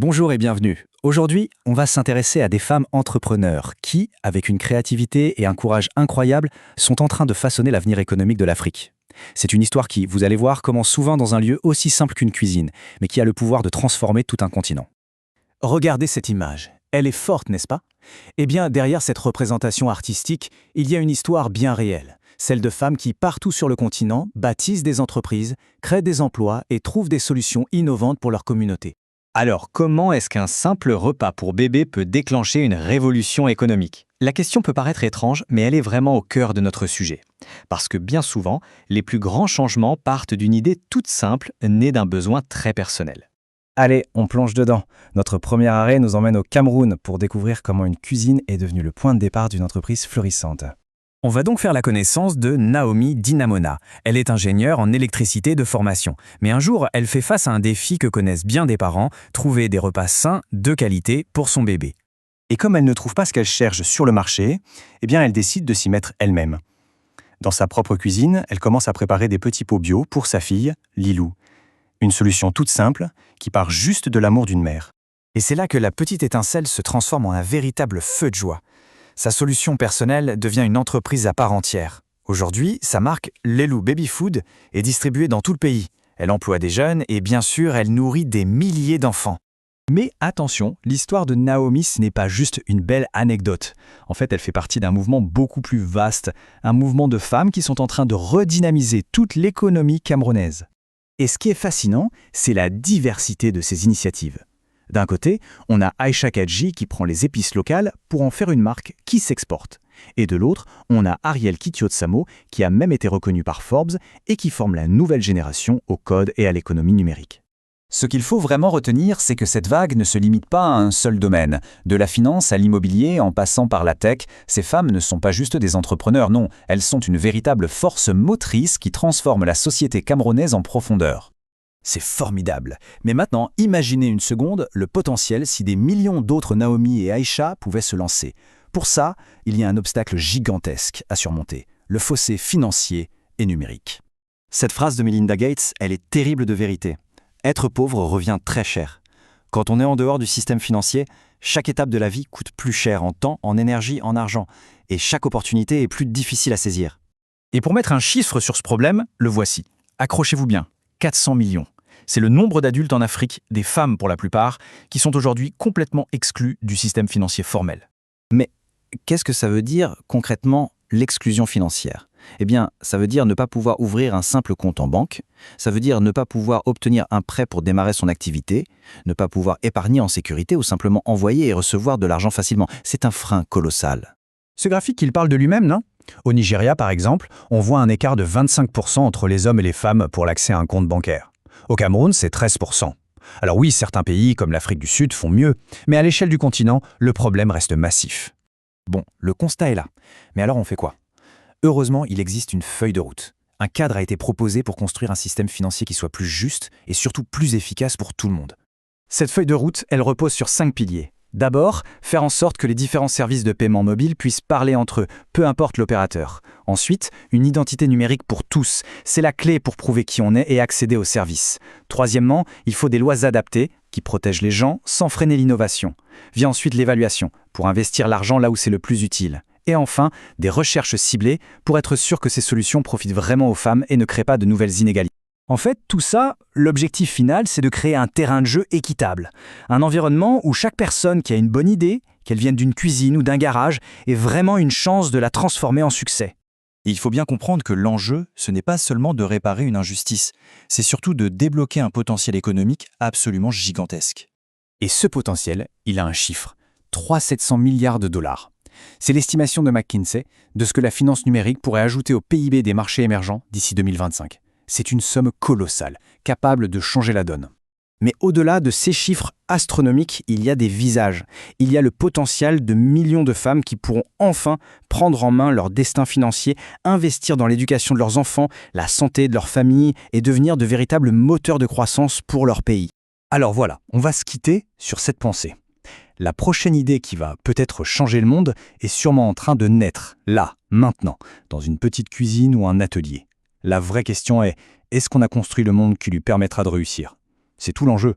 Bonjour et bienvenue. Aujourd'hui, on va s'intéresser à des femmes entrepreneurs qui, avec une créativité et un courage incroyables, sont en train de façonner l'avenir économique de l'Afrique. C'est une histoire qui, vous allez voir, commence souvent dans un lieu aussi simple qu'une cuisine, mais qui a le pouvoir de transformer tout un continent. Regardez cette image. Elle est forte, n'est-ce pas? Eh bien, derrière cette représentation artistique, il y a une histoire bien réelle. Celle de femmes qui, partout sur le continent, bâtissent des entreprises, créent des emplois et trouvent des solutions innovantes pour leur communauté. Alors, comment est-ce qu'un simple repas pour bébé peut déclencher une révolution économique? La question peut paraître étrange, mais elle est vraiment au cœur de notre sujet. Parce que bien souvent, les plus grands changements partent d'une idée toute simple, née d'un besoin très personnel. Allez, on plonge dedans. Notre premier arrêt nous emmène au Cameroun pour découvrir comment une cuisine est devenue le point de départ d'une entreprise florissante. On va donc faire la connaissance de Naomi Dinamona. Elle est ingénieure en électricité de formation. Mais un jour, elle fait face à un défi que connaissent bien des parents, trouver des repas sains, de qualité, pour son bébé. Et comme elle ne trouve pas ce qu'elle cherche sur le marché, eh bien elle décide de s'y mettre elle-même. Dans sa propre cuisine, elle commence à préparer des petits pots bio pour sa fille, Lilou. Une solution toute simple, qui part juste de l'amour d'une mère. Et c'est là que la petite étincelle se transforme en un véritable feu de joie. Sa solution personnelle devient une entreprise à part entière. Aujourd'hui, sa marque Lelou Baby Food est distribuée dans tout le pays. Elle emploie des jeunes et bien sûr, elle nourrit des milliers d'enfants. Mais attention, l'histoire de Naomi, ce n'est pas juste une belle anecdote. En fait, elle fait partie d'un mouvement beaucoup plus vaste, un mouvement de femmes qui sont en train de redynamiser toute l'économie camerounaise. Et ce qui est fascinant, c'est la diversité de ces initiatives. D'un côté, on a Aïcha Kadji qui prend les épices locales pour en faire une marque qui s'exporte. Et de l'autre, on a Ariel Kitiotsamo qui a même été reconnu par Forbes et qui forme la nouvelle génération au code et à l'économie numérique. Ce qu'il faut vraiment retenir, c'est que cette vague ne se limite pas à un seul domaine. De la finance à l'immobilier, en passant par la tech, ces femmes ne sont pas juste des entrepreneurs, non, elles sont une véritable force motrice qui transforme la société camerounaise en profondeur. C'est formidable. Mais maintenant, imaginez une seconde le potentiel si des millions d'autres Naomi et Aïcha pouvaient se lancer. Pour ça, il y a un obstacle gigantesque à surmonter, le fossé financier et numérique. Cette phrase de Melinda Gates, elle est terrible de vérité. Être pauvre revient très cher. Quand on est en dehors du système financier, chaque étape de la vie coûte plus cher en temps, en énergie, en argent. Et chaque opportunité est plus difficile à saisir. Et pour mettre un chiffre sur ce problème, le voici. Accrochez-vous bien, 400 millions. C'est le nombre d'adultes en Afrique, des femmes pour la plupart, qui sont aujourd'hui complètement exclus du système financier formel. Mais qu'est-ce que ça veut dire concrètement l'exclusion financière? Eh bien, ça veut dire ne pas pouvoir ouvrir un simple compte en banque, ça veut dire ne pas pouvoir obtenir un prêt pour démarrer son activité, ne pas pouvoir épargner en sécurité ou simplement envoyer et recevoir de l'argent facilement. C'est un frein colossal. Ce graphique, il parle de lui-même, non? Au Nigeria, par exemple, on voit un écart de 25% entre les hommes et les femmes pour l'accès à un compte bancaire. Au Cameroun, c'est 13%. Alors oui, certains pays, comme l'Afrique du Sud, font mieux, mais à l'échelle du continent, le problème reste massif. Bon, le constat est là. Mais alors on fait quoi? Heureusement, il existe une feuille de route. Un cadre a été proposé pour construire un système financier qui soit plus juste et surtout plus efficace pour tout le monde. Cette feuille de route, elle repose sur 5 piliers. D'abord, faire en sorte que les différents services de paiement mobile puissent parler entre eux, peu importe l'opérateur. Ensuite, une identité numérique pour tous. C'est la clé pour prouver qui on est et accéder aux services. Troisièmement, il faut des lois adaptées qui protègent les gens sans freiner l'innovation. Vient ensuite l'évaluation, pour investir l'argent là où c'est le plus utile. Et enfin, des recherches ciblées pour être sûr que ces solutions profitent vraiment aux femmes et ne créent pas de nouvelles inégalités. En fait, tout ça, l'objectif final, c'est de créer un terrain de jeu équitable. Un environnement où chaque personne qui a une bonne idée, qu'elle vienne d'une cuisine ou d'un garage, ait vraiment une chance de la transformer en succès. Et il faut bien comprendre que l'enjeu, ce n'est pas seulement de réparer une injustice, c'est surtout de débloquer un potentiel économique absolument gigantesque. Et ce potentiel, il a un chiffre, 300-700 milliards de dollars. C'est l'estimation de McKinsey de ce que la finance numérique pourrait ajouter au PIB des marchés émergents d'ici 2025. C'est une somme colossale, capable de changer la donne. Mais au-delà de ces chiffres astronomiques, il y a des visages. Il y a le potentiel de millions de femmes qui pourront enfin prendre en main leur destin financier, investir dans l'éducation de leurs enfants, la santé de leur famille et devenir de véritables moteurs de croissance pour leur pays. Alors voilà, on va se quitter sur cette pensée. La prochaine idée qui va peut-être changer le monde est sûrement en train de naître, là, maintenant, dans une petite cuisine ou un atelier. La vraie question est, est-ce qu'on a construit le monde qui lui permettra de réussir? C'est tout l'enjeu.